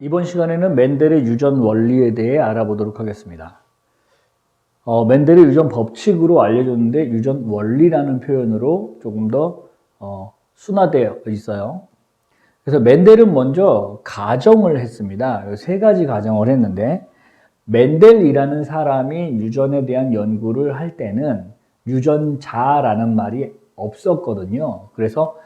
이번 시간에는 mendel의 유전 원리에 대해 알아보도록 하겠습니다. mendel의 유전 법칙으로 알려줬는데 유전 원리라는 표현으로 조금 더 순화되어 있어요. 그래서 mendel은 먼저 가정을 했습니다. 세 가지 가정을 했는데 mendel이라는 사람이 유전에 대한 연구를 할 때는 유전자라는 말이 없었거든요. 그래서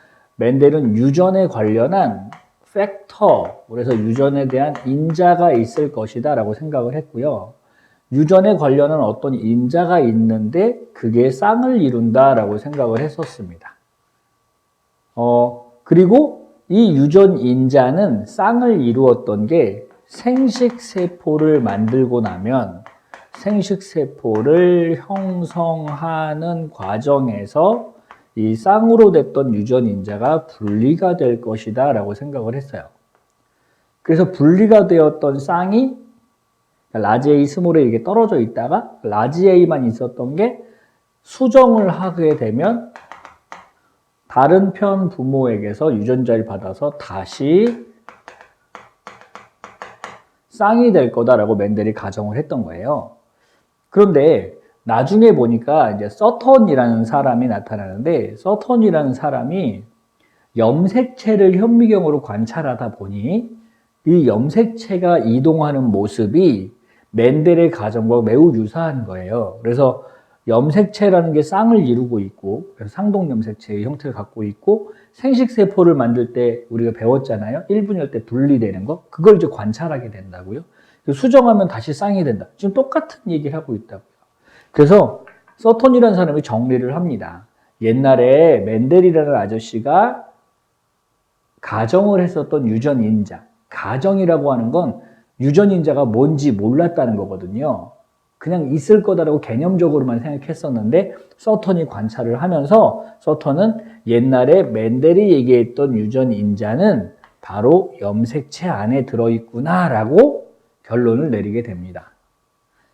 mendel은 유전에 관련한 팩터, 그래서 유전에 대한 인자가 있을 것이다 라고 생각을 했고요. 유전에 관련한 어떤 인자가 있는데 그게 쌍을 이룬다 라고 생각을 했었습니다. 그리고 이 유전 인자는 쌍을 이루었던 게 생식세포를 만들고 나면 생식세포를 형성하는 과정에서 이 쌍으로 됐던 유전 인자가 분리가 될 것이다 라고 생각을 했어요. 그래서 분리가 되었던 쌍이 라지 A, 스몰 A 이게 떨어져 있다가 라지 A만 있었던 게 수정을 하게 되면 다른 편 부모에게서 유전자를 받아서 다시 쌍이 될 거다라고 mendel이 가정을 했던 거예요. 그런데 나중에 보니까 이제 서턴이라는 사람이 나타나는데 서턴이라는 사람이 염색체를 현미경으로 관찰하다 보니 이 염색체가 이동하는 모습이 mendel의 가정과 매우 유사한 거예요. 그래서 염색체라는 게 쌍을 이루고 있고 상동 염색체의 형태를 갖고 있고 생식세포를 만들 때 우리가 배웠잖아요. 1분열 때 분리되는 거. 그걸 이제 관찰하게 된다고요. 수정하면 다시 쌍이 된다. 지금 똑같은 얘기를 하고 있다고요. 그래서 서턴이라는 사람이 정리를 합니다. 옛날에 mendel이라는 아저씨가 가정을 했었던 유전인자. 가정이라고 하는 건 유전인자가 뭔지 몰랐다는 거거든요. 그냥 있을 거다라고 개념적으로만 생각했었는데 서턴이 관찰을 하면서 서턴은 옛날에 mendel이 얘기했던 유전인자는 바로 염색체 안에 들어있구나 라고 결론을 내리게 됩니다.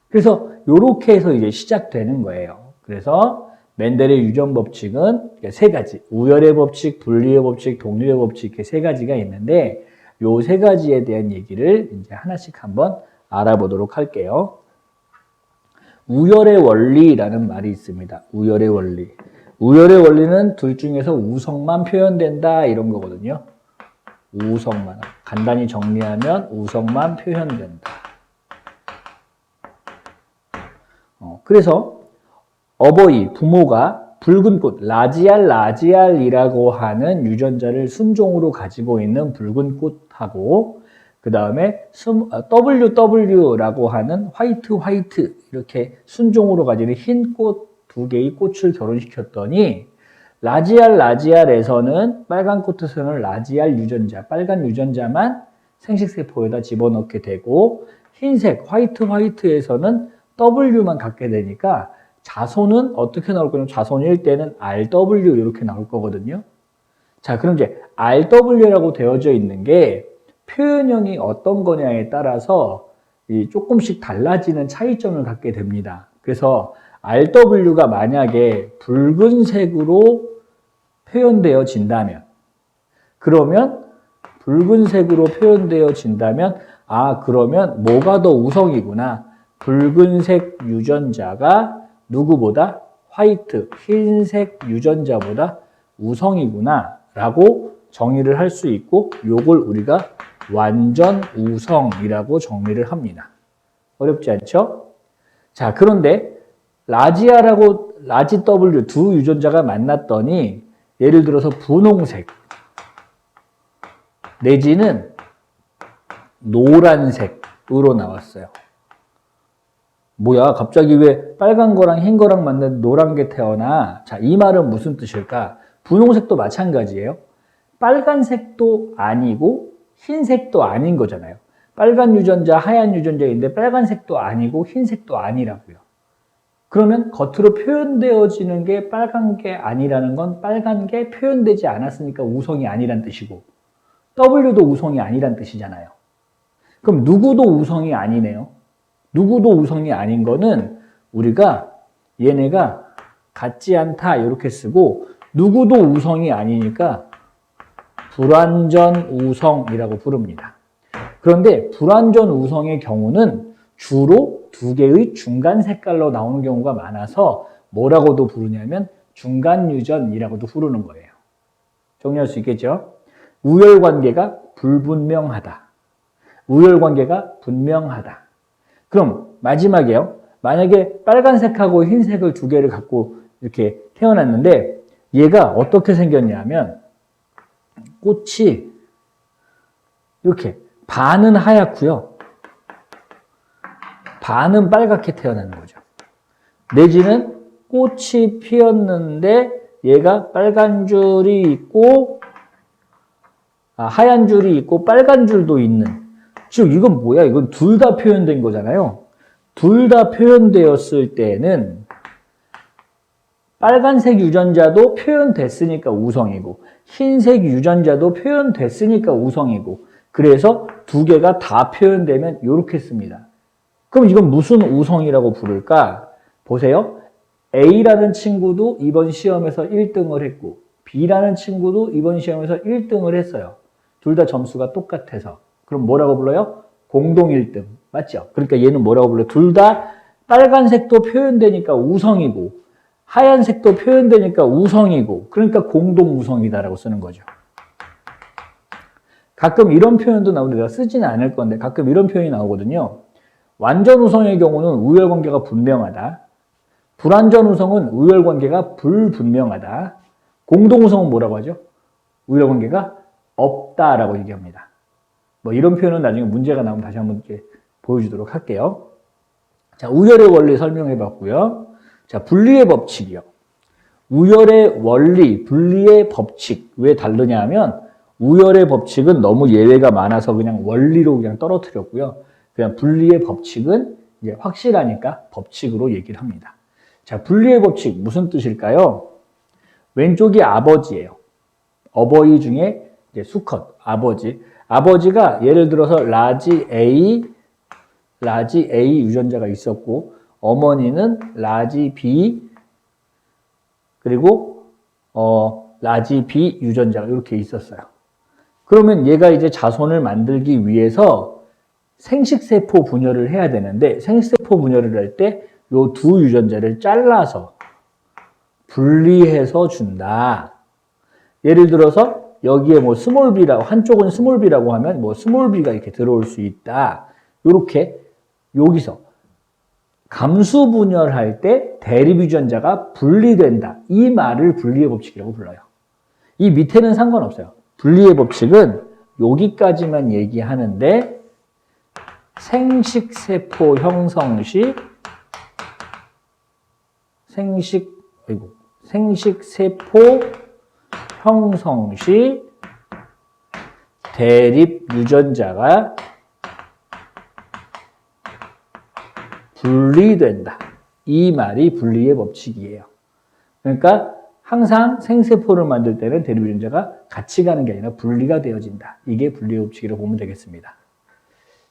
그래서 이렇게 해서 이제 시작되는 거예요. 그래서 mendel의 유전 법칙은 세 가지, 우열의 법칙, 분리의 법칙, 동류의 법칙 이렇게 세 가지가 있는데 요 세 가지에 대한 얘기를 이제 하나씩 한번 알아보도록 할게요. 우열의 원리라는 말이 있습니다. 우열의 원리. 우열의 원리는 둘 중에서 우성만 표현된다 이런 거거든요. 우성만. 간단히 정리하면 우성만 표현된다. 그래서 어버이, 부모가 붉은 꽃, 라지알이라고 하는 유전자를 순종으로 가지고 있는 붉은 꽃하고 그 다음에 WW라고 하는 화이트 이렇게 순종으로 가지는 흰 꽃 두 개의 꽃을 결혼시켰더니 라지알에서는 빨간 꽃에서는 라지알 유전자, 빨간 유전자만 생식세포에다 집어넣게 되고 흰색 화이트에서는 W만 갖게 되니까 자손은 어떻게 나올 거냐면 자손일 때는 RW 이렇게 나올 거거든요. 자, 그럼 이제 RW라고 되어져 있는 게 표현형이 어떤 거냐에 따라서 조금씩 달라지는 차이점을 갖게 됩니다. 그래서 RW가 만약에 붉은색으로 표현되어진다면 그러면 붉은색으로 표현되어진다면 그러면 뭐가 더 우성이구나. 붉은색 유전자가 누구보다 흰색 유전자보다 우성이구나 라고 정의를 할 수 있고 요걸 우리가 완전 우성이라고 정리를 합니다. 어렵지 않죠? 자, 그런데 라지아라고 라지 W 두 유전자가 만났더니 예를 들어서 분홍색 내지는 노란색으로 나왔어요. 뭐야, 갑자기 왜 빨간 거랑 흰 거랑 만났는데 노란 게 태어나? 자, 이 말은 무슨 뜻일까? 분홍색도 마찬가지예요. 빨간색도 아니고 흰색도 아닌 거잖아요. 빨간 유전자, 하얀 유전자인데 빨간색도 아니고 흰색도 아니라고요. 그러면 겉으로 표현되어지는 게 빨간 게 아니라는 건 빨간 게 표현되지 않았으니까 우성이 아니란 뜻이고 W도 우성이 아니란 뜻이잖아요. 그럼 누구도 우성이 아니네요. 누구도 우성이 아닌 거는 우리가 얘네가 같지 않다 이렇게 쓰고 누구도 우성이 아니니까 불완전 우성이라고 부릅니다. 그런데 불완전 우성의 경우는 주로 두 개의 중간 색깔로 나오는 경우가 많아서 뭐라고도 부르냐면 중간유전이라고도 부르는 거예요. 정리할 수 있겠죠? 우열관계가 불분명하다. 우열관계가 분명하다. 그럼 마지막에요. 만약에 빨간색하고 흰색을 두 개를 갖고 이렇게 태어났는데 얘가 어떻게 생겼냐면 꽃이 이렇게 반은 하얗고요. 반은 빨갛게 태어나는 거죠. 내지는 꽃이 피었는데 얘가 빨간 줄이 있고 하얀 줄이 있고 빨간 줄도 있는, 즉 이건 뭐야? 이건 둘 다 표현된 거잖아요. 둘 다 표현되었을 때는 빨간색 유전자도 표현됐으니까 우성이고 흰색 유전자도 표현됐으니까 우성이고, 그래서 두 개가 다 표현되면 이렇게 씁니다. 그럼 이건 무슨 우성이라고 부를까? 보세요. A라는 친구도 이번 시험에서 1등을 했고 B라는 친구도 이번 시험에서 1등을 했어요. 둘 다 점수가 똑같아서. 그럼 뭐라고 불러요? 공동 1등. 맞죠? 그러니까 얘는 뭐라고 불러요? 둘 다 빨간색도 표현되니까 우성이고 하얀색도 표현되니까 우성이고, 그러니까 공동 우성이다라고 쓰는 거죠. 가끔 이런 표현도 나오는데 내가 쓰지는 않을 건데 가끔 이런 표현이 나오거든요. 완전 우성의 경우는 우열관계가 분명하다. 불완전 우성은 우열관계가 불분명하다. 공동 우성은 뭐라고 하죠? 우열관계가 없다라고 얘기합니다. 뭐 이런 표현은 나중에 문제가 나오면 다시 한번 이렇게 보여주도록 할게요. 자, 우열의 원리 설명해 봤고요. 자, 분리의 법칙이요. 우열의 원리, 분리의 법칙. 왜 다르냐 하면 우열의 법칙은 너무 예외가 많아서 그냥 원리로 그냥 떨어뜨렸고요. 그냥 분리의 법칙은 이제 확실하니까 법칙으로 얘기를 합니다. 자, 분리의 법칙 무슨 뜻일까요? 왼쪽이 아버지예요. 어버이 중에 이제 수컷, 아버지. 아버지가 예를 들어서 라지 A 유전자가 있었고, 어머니는 라지 B, 그리고 라지 B 유전자가 이렇게 있었어요. 그러면 얘가 이제 자손을 만들기 위해서 생식세포 분열을 해야 되는데, 생식세포 분열을 할 때 요 두 유전자를 잘라서 분리해서 준다. 예를 들어서 여기에 뭐 스몰 b라고, 한쪽은 스몰 b라고 하면 뭐 스몰 b가 이렇게 들어올 수 있다. 요렇게 여기서 감수 분열할 때 대립 유전자가 분리된다. 이 말을 분리의 법칙이라고 불러요. 이 밑에는 상관없어요. 분리의 법칙은 여기까지만 얘기하는데 생식세포 형성 시 생식세포 형성 시 대립 유전자가 분리된다. 이 말이 분리의 법칙이에요. 그러니까 항상 생세포를 만들 때는 대립 유전자가 같이 가는 게 아니라 분리가 되어진다. 이게 분리의 법칙이라고 보면 되겠습니다.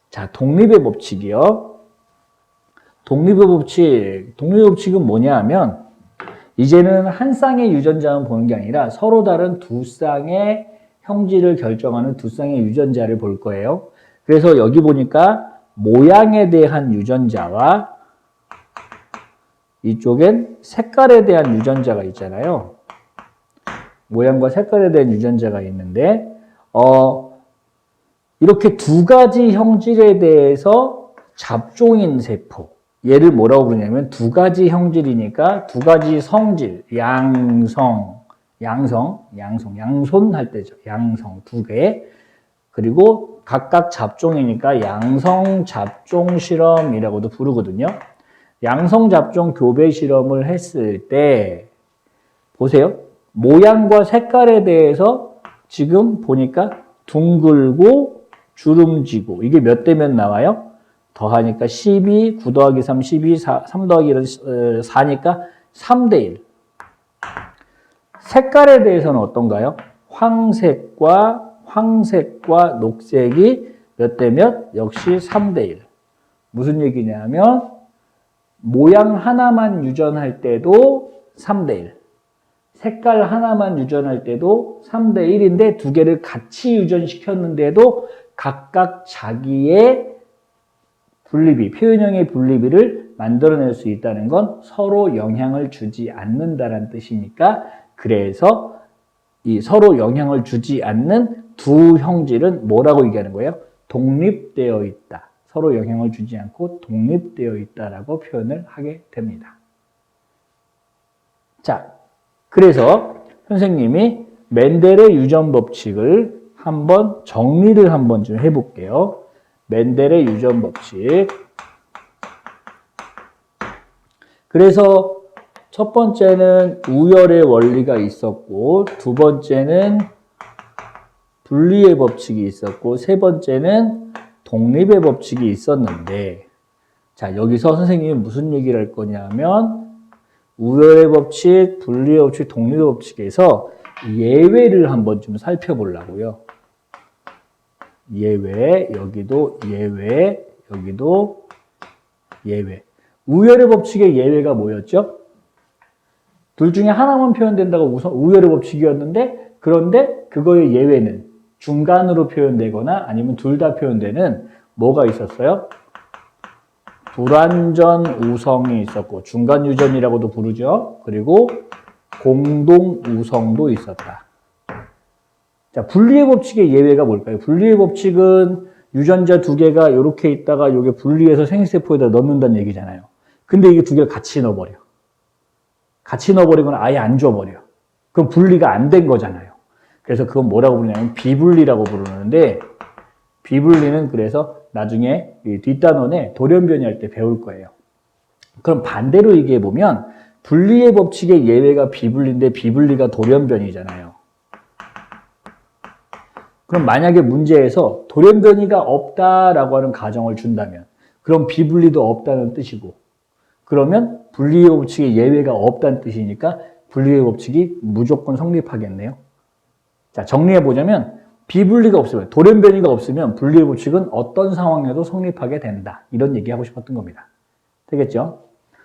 자, 독립의 법칙이요. 독립의 법칙은 뭐냐 하면 이제는 한 쌍의 유전자만 보는 게 아니라 서로 다른 두 쌍의 형질을 결정하는 두 쌍의 유전자를 볼 거예요. 그래서 여기 보니까 모양에 대한 유전자와 이쪽엔 색깔에 대한 유전자가 있잖아요. 모양과 색깔에 대한 유전자가 있는데 이렇게 두 가지 형질에 대해서 잡종인 세포, 얘를 뭐라고 부르냐면 두 가지 형질이니까 두 가지 성질, 양손 할 때죠. 양성 두 개. 그리고 각각 잡종이니까 양성 잡종 실험이라고도 부르거든요. 양성 잡종 교배 실험을 했을 때 보세요. 모양과 색깔에 대해서 지금 보니까 둥글고 주름지고 이게 몇 대 몇 나와요? 더하니까 12, 9 더하기 3, 12, 3 더하기 4니까 3대 1. 색깔에 대해서는 어떤가요? 황색과 녹색이 몇 대 몇? 역시 3대 1. 무슨 얘기냐면 모양 하나만 유전할 때도 3대 1. 색깔 하나만 유전할 때도 3대 1인데 두 개를 같이 유전시켰는데도 각각 자기의 분리비, 표현형의 분리비를 만들어낼 수 있다는 건 서로 영향을 주지 않는다라는 뜻이니까 그래서 이 서로 영향을 주지 않는 두 형질은 뭐라고 얘기하는 거예요? 독립되어 있다. 서로 영향을 주지 않고 독립되어 있다라고 표현을 하게 됩니다. 자, 그래서 선생님이 멘델의 유전 법칙을 한번 정리를 한번 좀 해볼게요. 멘델의 유전 법칙. 그래서 첫 번째는 우열의 원리가 있었고, 두 번째는 분리의 법칙이 있었고, 세 번째는 독립의 법칙이 있었는데, 자, 여기서 선생님이 무슨 얘기를 할 거냐면, 우열의 법칙, 분리의 법칙, 독립의 법칙에서 예외를 한번 좀 살펴보려고요. 예외, 여기도 예외, 여기도 예외. 우열의 법칙의 예외가 뭐였죠? 둘 중에 하나만 표현된다고 우선 우열의 법칙이었는데, 그런데 그거의 예외는 중간으로 표현되거나 아니면 둘 다 표현되는 뭐가 있었어요? 불완전 우성이 있었고, 중간 유전이라고도 부르죠. 그리고 공동 우성도 있었다. 자, 분리의 법칙의 예외가 뭘까요? 분리의 법칙은 유전자 두 개가 이렇게 있다가 이게 분리해서 생식세포에다 넣는다는 얘기잖아요. 근데 이게 두 개를 같이 넣어버려. 같이 넣어버리거나 아예 안 줘버려. 그럼 분리가 안 된 거잖아요. 그래서 그건 뭐라고 부르냐면 비분리라고 부르는데, 비분리는 그래서 나중에 뒷단원에 돌연변이 할 때 배울 거예요. 그럼 반대로 얘기해보면 분리의 법칙의 예외가 비분리인데 비분리가 돌연변이잖아요. 그럼 만약에 문제에서 돌연변이가 없다라고 하는 가정을 준다면 그럼 비분리도 없다는 뜻이고, 그러면 분리의 법칙의 예외가 없다는 뜻이니까 분리의 법칙이 무조건 성립하겠네요. 자, 정리해보자면 비분리가 없으면, 돌연변이가 없으면 분리의 법칙은 어떤 상황에도 성립하게 된다. 이런 얘기하고 싶었던 겁니다. 되겠죠?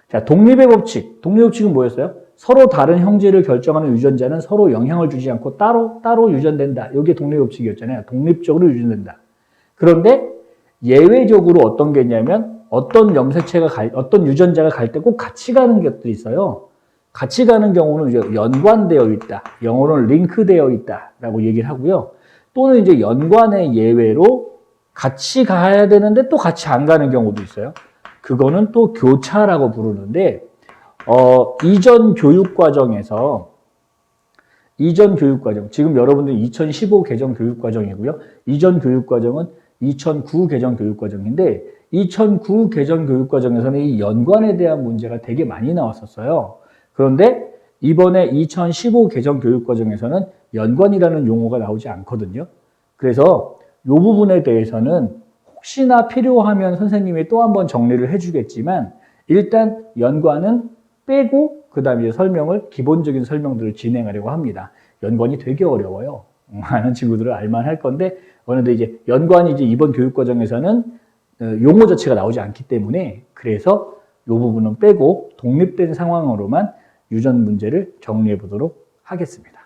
자, 독립의 법칙. 독립의 법칙은 뭐였어요? 서로 다른 형질을 결정하는 유전자는 서로 영향을 주지 않고 따로 유전된다. 이게 독립의 법칙이었잖아요. 독립적으로 유전된다. 그런데 예외적으로 어떤 게 있냐면 어떤 염색체가 어떤 유전자가 갈 때 꼭 같이 가는 것들이 있어요. 같이 가는 경우는 이제 연관되어 있다. 영어로는 링크되어 있다라고 얘기를 하고요. 또는 이제 연관의 예외로 같이 가야 되는데 또 같이 안 가는 경우도 있어요. 그거는 또 교차라고 부르는데, 이전 교육과정에서, 지금 여러분들 2015 개정 교육과정이고요. 이전 교육과정은 2009 개정 교육과정인데, 2009 개정 교육과정에서는 이 연관에 대한 문제가 되게 많이 나왔었어요. 그런데 이번에 2015 개정 교육과정에서는 연관이라는 용어가 나오지 않거든요. 그래서 이 부분에 대해서는 혹시나 필요하면 선생님이 또 한번 정리를 해주겠지만, 일단 연관은 빼고 그 다음에 기본적인 설명들을 진행하려고 합니다. 연관이 되게 어려워요. 많은 친구들은 알만 할 건데, 그런데 이제 연관이 이제 이번 교육과정에서는 용어 자체가 나오지 않기 때문에, 그래서 이 부분은 빼고 독립된 상황으로만 유전 문제를 정리해 보도록 하겠습니다.